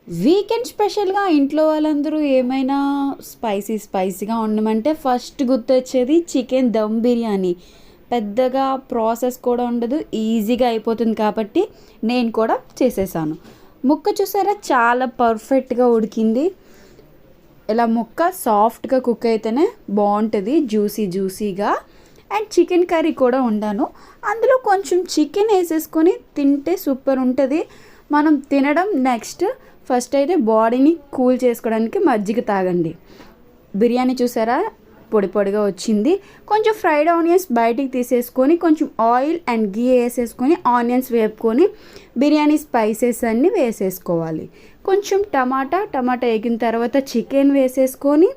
Weekend స్పెషల్‌గా ఇంట్లో వాళ్ళందరూ ఏమైనా స్పైసీగా ఉండమంటే ఫస్ట్ గుర్తొచ్చేది చికెన్ దమ్ బిర్యానీ. పెద్దగా ప్రాసెస్ కూడా ఉండదు. ఈజీగా అయిపోతుంది కాబట్టి నేను కూడా చేసేసాను. ముక్క చూసారా చాలా పర్ఫెక్ట్‌గా ఉడికింది. ఇలా ముక్క సాఫ్ట్‌గా కుక్ అయితేనే బావుంటది. జ్యూసీగా. అండ్ చికెన్ కర్రీ కూడా వండాను. అందులో కొంచెం చికెన్ ఏసేసుకొని తింటే సూపర్ ఉంటది. మనం తినడం నెక్స్ట్ ఫస్ట్ అయితే బాడీని కూల్ చేసుకోవడానికి మజ్జిగ తాగండి. బిర్యానీ చూసారా పొడిగా వచ్చింది. కొంచెం ఫ్రైడ్ ఆనియన్స్ బయటికి తీసేసుకొని కొంచెం ఆయిల్ అండ్ గీ వేసేసుకొని ఆనియన్స్ వేపుకొని బిర్యానీ స్పైసెస్ అన్నీ వేసేసుకోవాలి. కొంచెం టమాటా వేగిన తర్వాత చికెన్ వేసేసుకొని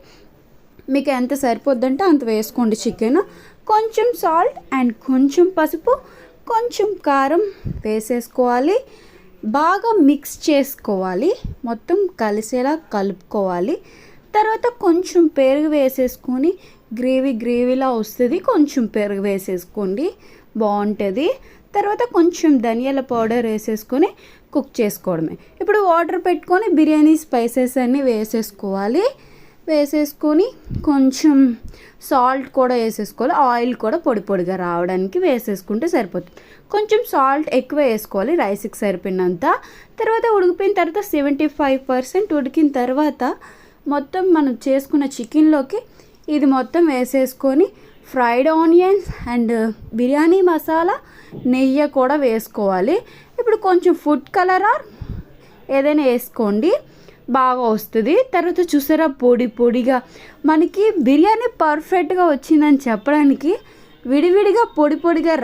మీకు ఎంత సరిపోద్దంటే అంత వేసుకోండి చికెన్. కొంచెం సాల్ట్ అండ్ కొంచెం పసుపు కొంచెం కారం వేసేసుకోవాలి. బాగా మిక్స్ చేసుకోవాలి. మొత్తం కలిసేలా కలుపుకోవాలి. తర్వాత కొంచెం పెరుగు వేసేసుకొని గ్రేవీలా వస్తుంది. కొంచెం పెరుగు వేసేసుకోండి బాగుంటుంది. తర్వాత కొంచెం ధనియాల పౌడర్ వేసేసుకొని కుక్ చేసుకోవడమే. ఇప్పుడు వాటర్ పెట్టుకొని బిర్యానీ స్పైసెస్ అన్నీ వేసేసుకోవాలి. వేసేసుకొని కొంచెం సాల్ట్ కూడా వేసేసుకోవాలి. ఆయిల్ కూడా పొడిగా రావడానికి వేసేసుకుంటే సరిపోతుంది. కొంచెం సాల్ట్ ఎక్కువ వేసుకోవాలి రైస్కి సరిపోయినంత. తర్వాత ఉడికిపోయిన తర్వాత 75% ఉడికిన తర్వాత మొత్తం మనం చేసుకున్న చికెన్లోకి ఇది మొత్తం వేసేసుకొని fried onions and biryani masala నెయ్యి కూడా వేసుకోవాలి. ఇప్పుడు కొంచెం ఫుడ్ కలర్ ఆర్ ఏదైనా వేసుకోండి బాగా వస్తుంది. తర్వాత చూసారా పొడిగా మనకి బిర్యానీ పర్ఫెక్ట్గా వచ్చిందని చెప్పడానికి విడివిడిగా పొడిగా